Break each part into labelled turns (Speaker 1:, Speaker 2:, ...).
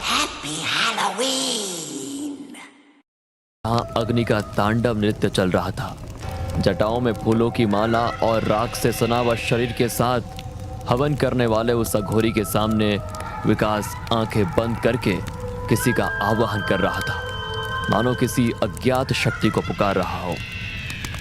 Speaker 1: Happy Halloween.
Speaker 2: यहाँ अग्नि का तांडव नृत्य चल रहा था। जटाओं में फूलों की माला और राख से सना हुआ शरीर के साथ हवन करने वाले उस अघोरी के सामने विकास आंखें बंद करके किसी का आवाहन कर रहा था, मानो किसी अज्ञात शक्ति को पुकार रहा हो।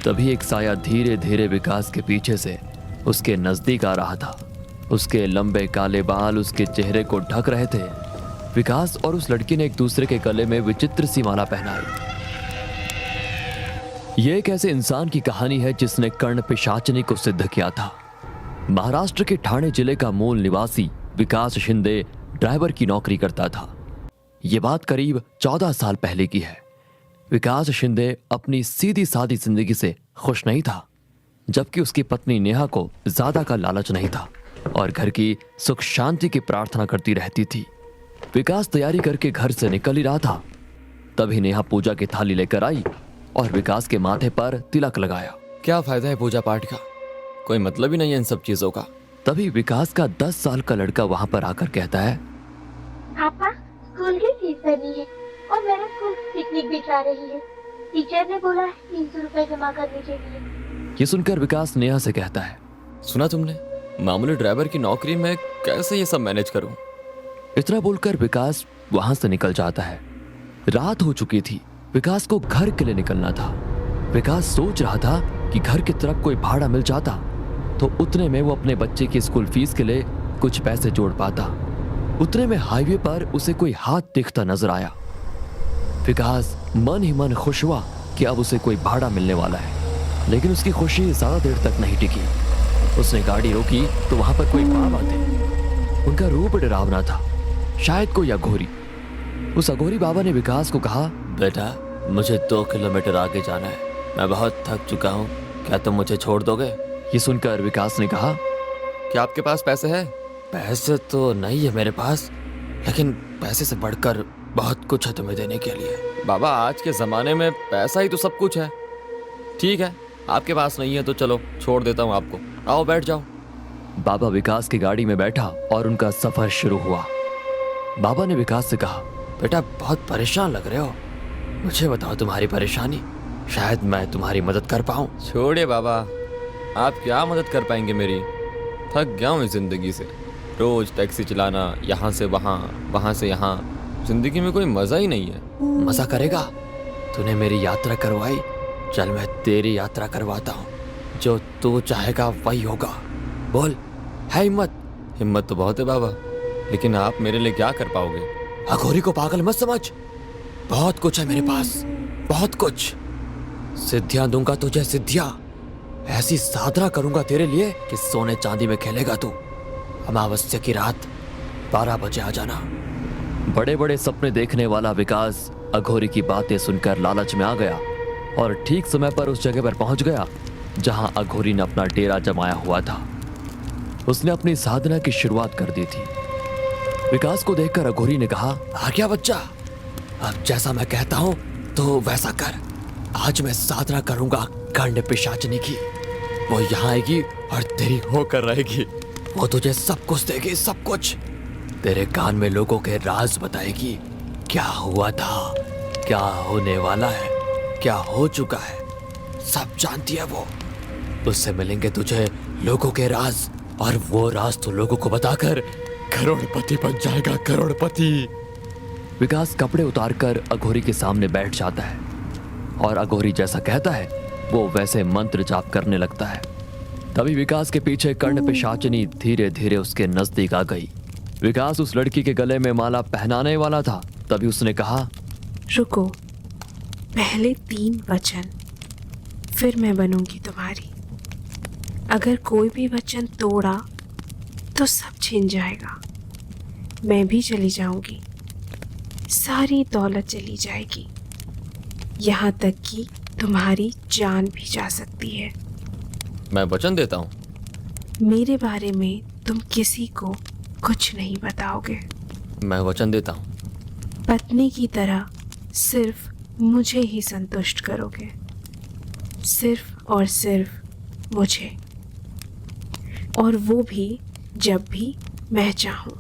Speaker 2: तभी एक साया धीरे धीरे विकास के पीछे से उसके नजदीक आ रहा था। उसके लंबे काले बाल उसके चेहरे को ढक रहे थे। विकास और उस लड़की ने एक दूसरे के गले में विचित्र सी माला पहनाई। यह एक ऐसे इंसान की कहानी है जिसने कर्ण पिशाचनी को सिद्ध किया था। महाराष्ट्र के ठाणे जिले का मूल निवासी विकास शिंदे ड्राइवर की नौकरी करता था। यह बात करीब 14 साल पहले की है। विकास शिंदे अपनी सीधी सादी जिंदगी से खुश नहीं था, जबकि उसकी पत्नी नेहा को ज्यादा का लालच नहीं था और घर की सुख शांति की प्रार्थना करती रहती थी। विकास तैयारी करके घर से निकल ही रहा था, तभी नेहा पूजा की थाली लेकर आई और विकास के माथे पर तिलक लगाया।
Speaker 3: क्या फायदा है पूजा पाठ का, कोई मतलब ही नहीं है इन सब चीजों का।
Speaker 2: तभी विकास का 10 साल का लड़का वहां पर आकर कहता है,
Speaker 4: पापा, स्कूल की फीस भरनी है और मेरे स्कूल पिकनिक भी जा रही है। टीचर ने बोला 300 रुपए जमा करने के लिए।
Speaker 2: ये सुनकर विकास नेहा से कहता है,
Speaker 3: सुना तुमने, मामूली ड्राइवर की नौकरी में कैसे ये सब मैनेज करूं।
Speaker 2: इतना बोलकर विकास वहां से निकल जाता है। रात हो चुकी थी। विकास को घर के लिए निकलना था। विकास सोच रहा था कि घर की तरफ कोई भाड़ा मिल जाता तो उतने में वो अपने बच्चे की स्कूल फीस के लिए कुछ पैसे जोड़ पाता। उतने में हाईवे पर उसे कोई हाथ दिखता नजर आया। विकास मन ही मन खुश हुआ कि अब उसे कोई भाड़ा मिलने वाला है, लेकिन उसकी खुशी ज्यादा देर तक नहीं टिकी। उसने गाड़ी रोकी तो वहां पर कोई बाबा थे। उनका रूप डरावना था, शायद कोई अघोरी। उस अघोरी बाबा ने विकास को कहा,
Speaker 3: बेटा, मुझे 2 किलोमीटर आगे जाना है, मैं बहुत थक चुका हूँ, क्या तुम मुझे छोड़ दोगे।
Speaker 2: ये सुनकर विकास ने कहा,
Speaker 3: क्या आपके पास पैसे हैं। पैसे तो नहीं है मेरे पास, लेकिन पैसे से बढ़कर बहुत कुछ है तुम्हें देने के लिए। बाबा, आज के जमाने में पैसा ही तो सब कुछ है। ठीक है, आपके पास नहीं है तो चलो छोड़ देता हूँ आपको, आओ बैठ जाओ।
Speaker 2: बाबा विकास की गाड़ी में बैठा और उनका सफर शुरू हुआ। बाबा ने विकास से कहा,
Speaker 3: बेटा, बहुत परेशान लग रहे हो, मुझे बताओ तुम्हारी परेशानी, शायद मैं तुम्हारी मदद कर पाऊँ। छोड़िए बाबा, आप क्या मदद कर पाएंगे मेरी, थक गया हूँ इस जिंदगी से। रोज टैक्सी चलाना, यहाँ से वहाँ, वहाँ से यहाँ, जिंदगी में कोई मजा ही नहीं है।
Speaker 2: मजा करेगा? तूने मेरी यात्रा करवाई, चल मैं तेरी यात्रा करवाता हूँ। जो तू चाहेगा वही होगा। बोल, है हिम्मत?
Speaker 3: हिम्मत तो बहुत है बाबा, लेकिन आप मेरे लिए क्या कर पाओगे।
Speaker 2: अघोरी को पागल मत समझ, बहुत कुछ है मेरे पास, बहुत कुछ। सिद्धियां दूंगा तुझे, सिद्धियां। ऐसी साधना करूंगा तेरे लिए कि सोने चांदी में खेलेगा तू। अमावस्या की रात 12 बजे आ जाना। बड़े बड़े सपने देखने वाला विकास अघोरी की बातें सुनकर लालच में आ गया और ठीक समय पर उस जगह पर पहुंच गया जहां अघोरी ने अपना डेरा जमाया हुआ था। उसने अपनी साधना की शुरुआत कर दी थी। विकास को देखकर अघोरी ने कहा, आ गया बच्चा, अब जैसा मैं कहता हूं तो वैसा कर। आज मैं साधना करूंगा कर्ण पिशाचनी की। वो यहाँ आएगी और तेरी होकर रहेगी। वो तुझे सब कुछ देगी, सब कुछ। तेरे कान में लोगों के राज बताएगी, क्या हुआ था, क्या होने वाला है, क्या हो चुका है, सब जानती है वो। उससे मिलेंगे तुझे लोगों के राज, और वो राज तो लोगों को बताकर करोड़पति बन जाएगा, करोड़पति। विकास कपड़े उतारकर अघोरी के सामने बैठ जाता है और अघोरी जैसा कहता है वो वैसे मंत्र जाप करने लगता है। तभी विकास के पीछे कर्ण पिशाचनी धीरे धीरे उसके नजदीक आ गई। विकास उस लड़की के गले में माला पहनाने वाला था, तभी उसने कहा,
Speaker 5: रुको, पहले 3 वचन, फिर मैं बनूंगी तुम्हारी। अगर कोई भी वचन तोड़ा तो सब छिन जाएगा, मैं भी चली जाऊंगी, सारी दौलत चली जाएगी, यहाँ तक कि तुम्हारी जान भी जा सकती है।
Speaker 3: मैं वचन देता हूँ।
Speaker 5: मेरे बारे में तुम किसी को कुछ नहीं बताओगे।
Speaker 3: मैं वचन देता हूँ।
Speaker 5: पत्नी की तरह सिर्फ मुझे ही संतुष्ट करोगे, सिर्फ और सिर्फ मुझे। और वो भी जब भी मैं चाहूँ।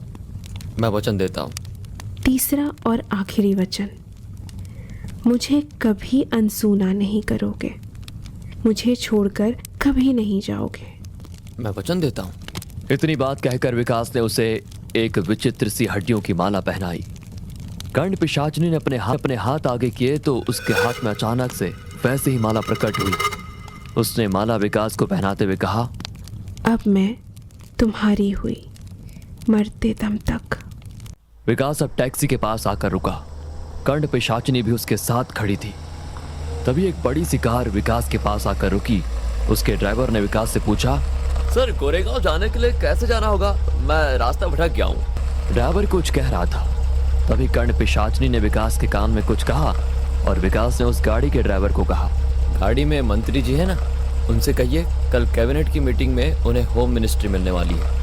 Speaker 3: मैं वचन देता हूँ।
Speaker 5: तीसरा और आखिरी वचन, मुझे कभी अनसुना नहीं करोगे, मुझे छोड़कर कभी नहीं जाओगे।
Speaker 3: मैं वचन देता हूँ।
Speaker 2: इतनी बात कहकर विकास ने उसे एक विचित्र सी हड्डियों की माला पहनाई। कर्ण पिशाचिनी ने अपने हाथ आगे किए तो उसके हाथ में अचानक से वैसे ही माला प्रकट हुई। उसने माला विकास को पहनाते हुए कहा,
Speaker 5: अब मैं तुम्हारी हुई मरते दम तक।
Speaker 2: विकास अब टैक्सी के पास आकर रुका। कर्ण पिशाचिनी भी उसके साथ खड़ी थी। तभी एक बड़ी सी कार विकास के पास आकर रुकी। उसके ड्राइवर ने विकास से पूछा,
Speaker 3: सर गोरेगांव जाने के लिए कैसे जाना होगा? मैं रास्ता भटक गया हूँ।
Speaker 2: ड्राइवर कुछ कह रहा था। तभी कर्ण पिशाचिनी ने विकास के कान में कुछ कहा और विकास ने उस गाड़ी के ड्राइवर को कहा,
Speaker 3: गाड़ी में मंत्री जी है ना, उनसे कहिए कल कैबिनेट की मीटिंग में उन्हें होम मिनिस्ट्री मिलने वाली है।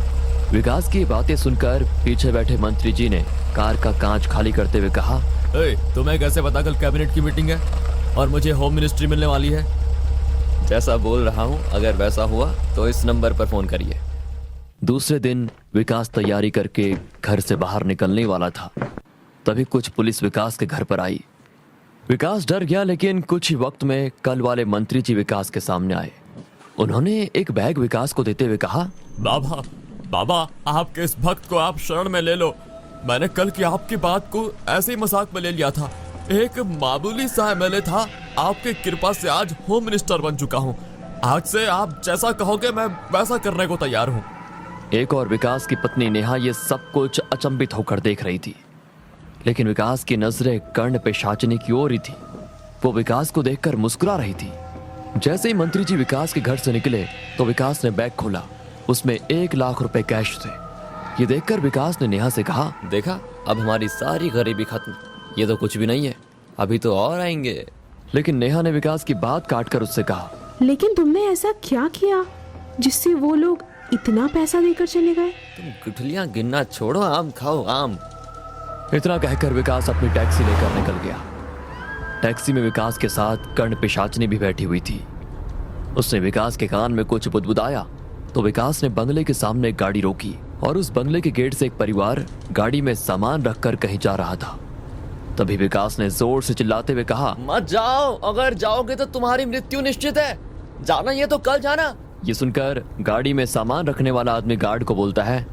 Speaker 2: विकास की बातें सुनकर पीछे बैठे मंत्री जी ने कार का कांच खाली करते हुए कहा,
Speaker 3: तुम्हें कैसे पता कल कैबिनेट की मीटिंग है और मुझे होम मिनिस्ट्री मिलने वाली है? जैसा बोल रहा हूँ, अगर वैसा हुआ तो इस नंबर पर फोन करिए।
Speaker 2: दूसरे दिन विकास तैयारी करके घर से बाहर निकलने वाला था। तभी कुछ पुलिस विकास के घर पर आई। विकास डर गया, लेकिन कुछ ही वक्त में कल वाले मंत्री जी विकास के सामने आए। उन्होंने एक बैग विकास को देते हुए कहा,
Speaker 6: बाबा बाबा, आपके इस भक्त को आप शरण में ले लो। मैंने कल की आपकी बात को ऐसे ही मजाक में ले लिया था। एक मामूली सा एमएलए था, आपके कृपा से आज होम मिनिस्टर बन चुका हूँ। आज से आप जैसा कहोगे मैं वैसा करने को तैयार हूँ।
Speaker 2: एक और विकास की पत्नी नेहा ये सब कुछ अचंभित होकर देख रही थी, लेकिन विकास की नजरें कर्ण पिशाचिनी की ओर ही थी। वो विकास को देखकर मुस्कुरा रही थी। जैसे ही मंत्री जी विकास के घर से निकले तो विकास ने बैग खोला। उसमें 1 लाख रुपए कैश थे। ये देखकर विकास ने नेहा से कहा,
Speaker 3: देखा, अब हमारी सारी गरीबी खत्म। ये तो कुछ भी नहीं है, अभी तो और आएंगे।
Speaker 2: लेकिन नेहा ने विकास की बात काटकर उससे कहा,
Speaker 5: लेकिन तुमने ऐसा क्या किया जिससे वो लोग इतना पैसा देकर चले गए?
Speaker 3: तुम गुठलियां गिनना छोड़ो, आम खाओ आम।
Speaker 2: इतना कहकर विकास अपनी टैक्सी लेकर निकल गया। टैक्सी में विकास के साथ कर्ण पिशाचिनी भी बैठी हुई थी। उसने विकास के कान में कुछ बुदबुदाया तो विकास ने बंगले के सामने एक गाड़ी रोकी और उस बंगले के गेट से एक परिवार गाड़ी में सामान रखकर कहीं जा रहा था। तभी विकास ने जोर से चिल्लाते हुए कहा,
Speaker 3: मत जाओ, अगर जाओगे तो तुम्हारी मृत्यु निश्चित है। जाना ये तो कल जाना।
Speaker 2: ये सुनकर गाड़ी में सामान रखने वाला आदमी गार्ड को बोलता है,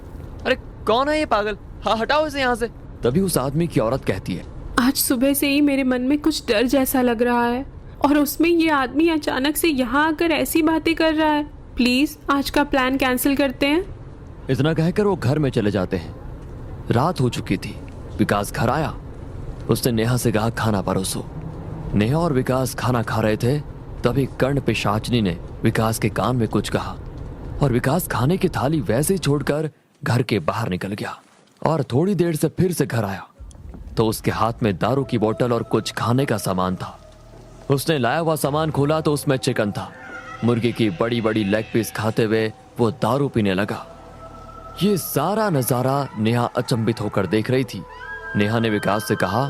Speaker 3: अरे कौन है ये पागल? हाँ हटाओ इसे यहाँ से।
Speaker 2: तभी उस आदमी की औरत कहती है,
Speaker 5: आज सुबह से ही मेरे मन में कुछ डर जैसा लग रहा है और उसमें ये आदमी अचानक से यहाँ आकर ऐसी बातें कर रहा है। प्लीज आज का प्लान कैंसिल करते हैं।
Speaker 2: इतना कहकर वो घर में चले जाते हैं। रात हो चुकी थी। विकास घर आया। उसने नेहा से कहा, खाना परोसो। नेहा और विकास खाना खा रहे थे। तभी कर्ण पिशाचिनी ने विकास के कान में कुछ कहा और विकास खाने की थाली वैसे ही छोड़कर घर के बाहर निकल गया और थोड़ी देर से फिर से घर आया तो उसके हाथ में दारू की बोतल और कुछ खाने का सामान था। उसने लाया हुआ सामान खोला तो उसमें चिकन था। मुर्गी की बड़ी बड़ी लेग पीस खाते हुए वो दारू पीने लगा। ये सारा नजारा नेहा अचंभित होकर देख रही थी। नेहा ने विकास से कहा,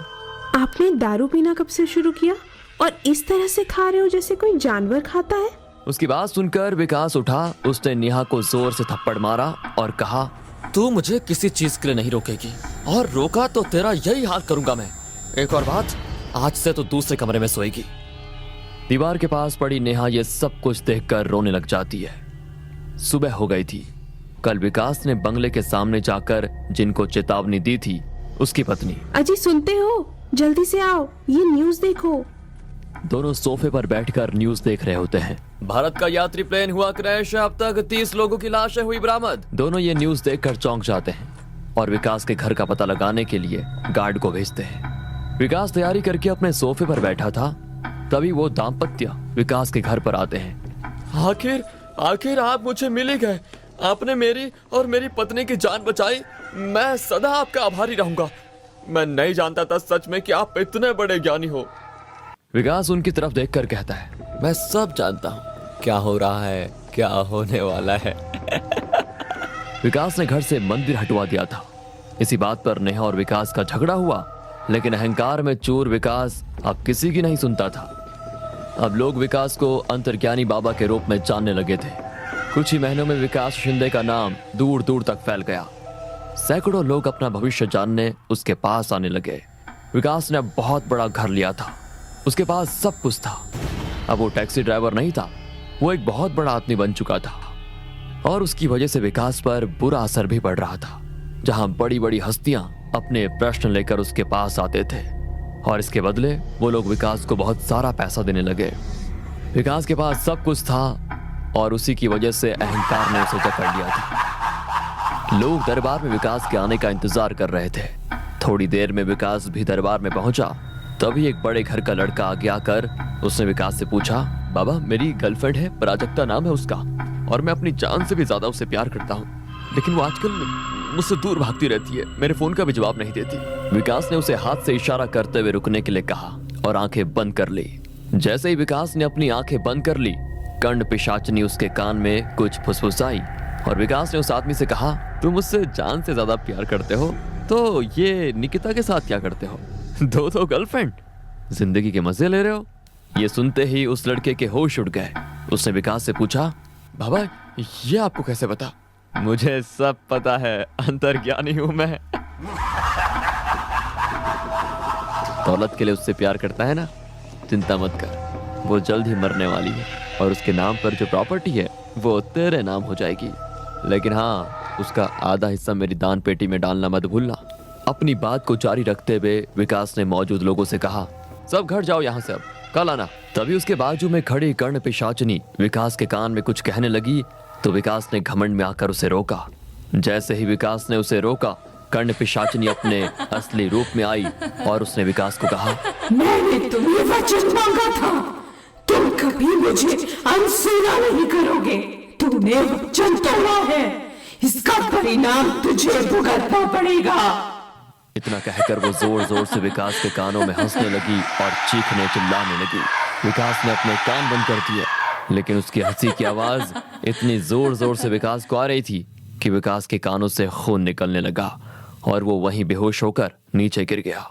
Speaker 5: आपने दारू पीना कब से शुरू किया और इस तरह से खा रहे हो जैसे कोई जानवर खाता है?
Speaker 2: उसकी बात सुनकर विकास उठा। उसने नेहा को जोर से थप्पड़ मारा और कहा,
Speaker 3: तू मुझे किसी चीज के लिए नहीं रोकेगी और रोका तो तेरा यही हाल करूंगा मैं। एक और बात, आज से तो दूसरे कमरे में सोएगी।
Speaker 2: दीवार के पास पड़ी नेहा ये सब कुछ देखकर रोने लग जाती है। सुबह हो गई थी। कल विकास ने बंगले के सामने जाकर जिनको चेतावनी दी थी उसकी पत्नी,
Speaker 5: अजी सुनते हो, जल्दी से आओ, ये न्यूज़ देखो।
Speaker 2: दोनों सोफे पर बैठकर न्यूज़ देख रहे होते हैं।
Speaker 3: भारत का यात्री प्लेन हुआ क्रैश, अब तक 30 लोगों की लाशें हुई बरामद।
Speaker 2: दोनों ये न्यूज़ देखकर चौंक जाते हैं और विकास के घर का पता लगाने के लिए गार्ड को भेजते हैं। विकास तैयारी करके अपने सोफे पर बैठा था। तभी वो दाम्पत्य विकास के घर पर आते हैं।
Speaker 6: आखिर आप मुझे मिल ही गए। आपने मेरी और मेरी पत्नी की जान बचाई। मैं सदा आपका आभारी रहूंगा। मैं नहीं जानता था सच में कि आप इतने बड़े ज्ञानी हो।
Speaker 2: विकास उनकी तरफ देखकर कहता है,
Speaker 3: मैं सब जानता हूँ, क्या हो रहा है, क्या होने वाला है।
Speaker 2: विकास ने घर से मंदिर हटवा दिया था। इसी बात पर नेहा और विकास का झगड़ा हुआ, लेकिन अहंकार में चूर विकास अब किसी की नहीं सुनता था। अब लोग विकास को अंतर्ज्ञानी बाबा के रूप में जानने लगे थे। कुछ ही महीनों में विकास शिंदे का नाम दूर दूर तक फैल गया। सैकड़ों लोग अपना भविष्य जानने उसके पास आने लगे। विकास ने बहुत बड़ा घर लिया था, उसके पास सब कुछ था। अब वो टैक्सी ड्राइवर नहीं था, वो एक बहुत बड़ा आदमी बन चुका था और उसकी वजह से विकास पर बुरा असर भी पड़ रहा था। जहां बड़ी बड़ी हस्तियां अपने प्रश्न लेकर उसके पास आते थे और इसके बदले वो लोग विकास को बहुत सारा पैसा देने लगे। विकास के पास सब कुछ था और उसी की वजह से अहंकार ने उसे जकड़ लिया था। लोग दरबार में विकास के आने का इंतजार कर रहे थे। थोड़ी देर में विकास भी दरबार में पहुंचा। तभी एक बड़े घर का लड़का आगे आकर उसने विकास से पूछा, बाबा मेरी गर्लफ्रेंड है, प्राजक्ता नाम है उसका, और मैं अपनी जान से भी ज्यादा उसे प्यार करता हूँ, लेकिन वो आजकल मुझसे दूर भागती रहती है, मेरे फोन का भी जवाब नहीं देती। विकास ने उसे हाथ से इशारा करते हुए रुकने के लिए कहा और आंखें बंद कर ली। जैसे ही विकास ने अपनी आंखें बंद कर ली, कर्ण पिशाचिनी उसके कान में कुछ फुसफुसाई और विकास ने उस आदमी से कहा, तुम मुझसे जान से ज्यादा प्यार करते हो तो ये निकिता के साथ क्या करते हो? दो गर्लफ्रेंड, जिंदगी के मजे ले रहे हो? ये सुनते ही उस लड़के के होश उड़ गए। उसने विकास से पूछा, बाबा ये आपको कैसे पता? मुझे सब पता है, अंतर्ज्ञानी हूं मैं। दौलत के लिए उससे प्यार करता है ना, चिंता मत कर, वो जल्द ही मरने वाली है और उसके नाम पर जो प्रॉपर्टी है वो तेरे नाम हो जाएगी, लेकिन हाँ उसका आधा हिस्सा मेरी दान पेटी में डालना मत भूलना। अपनी बात को जारी रखते हुए विकास ने मौजूद लोगों से कहा, सब घर जाओ यहाँ से, अब कल आना। तभी उसके बाजू में खड़ी कर्ण पिशाचिनी विकास के कान में कुछ कहने लगी तो विकास ने घमंड में आकर उसे रोका। जैसे ही विकास ने उसे रोका, कर्ण पिशाचिनी अपने असली रूप में आई और उसने विकास को कहा,
Speaker 7: मैंने तुम्हें वचन मांगा था, तुम कभी मुझे अनसुना नहीं करोगे। तुमने वचन तोड़ा है, इसका परिणाम तुझे भुगतना पड़ेगा।
Speaker 2: इतना कहकर वो जोर जोर से विकास के कानों में हंसने लगी और चीखने चिल्लाने लगी। विकास ने अपने कान बंद कर दिए, लेकिन उसकी हंसी की आवाज इतनी जोर जोर से विकास को आ रही थी कि विकास के कानों से खून निकलने लगा और वो वहीं बेहोश होकर नीचे गिर गया।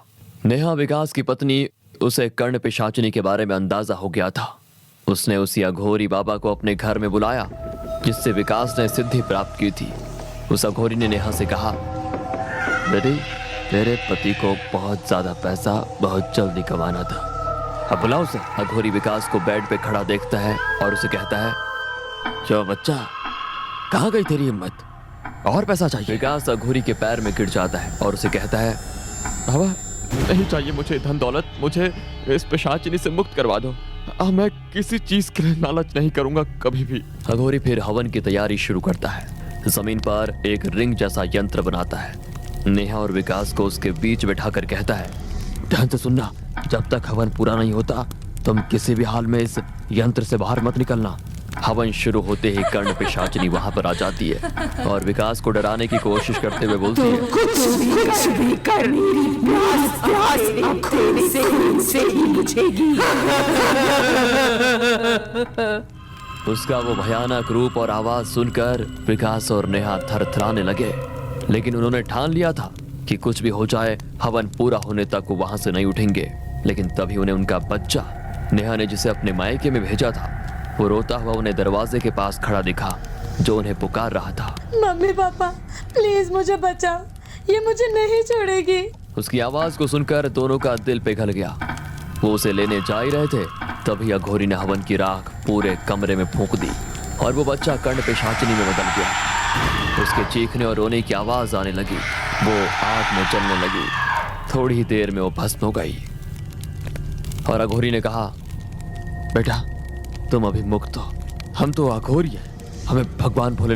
Speaker 2: नेहा विकास की पत्नी, उसे कर्ण पिशाचिनी के बारे में अंदाजा हो गया था। उसने उसी अघोरी बाबा को अपने घर में बुलाया जिससे विकास ने सिद्धि प्राप्त की थी। उस अघोरी ने नेहा से कहा, बेटी तेरे पति को बहुत ज्यादा पैसा बहुत जल्दी कमाना था, अब बुलाओ उसे। अघोरी विकास को बेड पे खड़ा देखता है और उसे कहता है, जो बच्चा कहाँ गई तेरी हिम्मत, और पैसा चाहिए? विकास अघोरी के पैर में गिर जाता है और उसे कहता है, बाबा नहीं चाहिए मुझे धन दौलत, मुझे इस पिशाचिनी से मुक्त करवा दो, अब मैं किसी चीज के लिए लालच नहीं करूंगा कभी भी। अघोरी फिर हवन की तैयारी शुरू करता है। जमीन पर एक रिंग जैसा यंत्र बनाता है। नेहा और विकास को उसके बीच बैठाकर कहता है, ध्यान से सुनना, जब तक हवन पूरा नहीं होता तुम किसी भी हाल में इस यंत्र से बाहर मत निकलना। हवन शुरू होते ही कर्ण पिशाचिनी वहां पर आ जाती है और विकास को डराने की कोशिश करते हुए बोलती है,
Speaker 7: कुछ भी कर मेरी प्यास अब तेरे से ही बुझेगी।
Speaker 2: उसका वो भयानक रूप और आवाज सुनकर विकास और नेहा थरथराने लगे, लेकिन उन्होंने ठान लिया था कि कुछ भी हो जाए हवन पूरा होने तक वो वहां से नहीं उठेंगे। लेकिन तभी उन्हें उनका बच्चा, नेहा ने जिसे अपने मायके में भेजा था, वो रोता हुआ उन्हें दरवाजे के पास खड़ा दिखा जो उन्हें पुकार रहा था।
Speaker 8: मम्मी पापा प्लीज मुझे बचाओ, ये मुझे नहीं छोड़ेगी।
Speaker 2: उसकी आवाज को सुनकर दोनों का दिल पिघल गया। वो उसे लेने जा ही रहे थे, तभी अघोरी ने हवन की राख पूरे कमरे में फूंक दी और वो बच्चा कर्ण पिशाचिनी में बदल गया। उसके चीखने और रोने की आवाज आने लगी, वो आग में जलने लगी। थोड़ी ही देर में वो भस्म हो गई और अघोरी ने कहा, बेटा तुम अभी मुक्त हो, हम तो अघोरी हैं, हमें भगवान भोले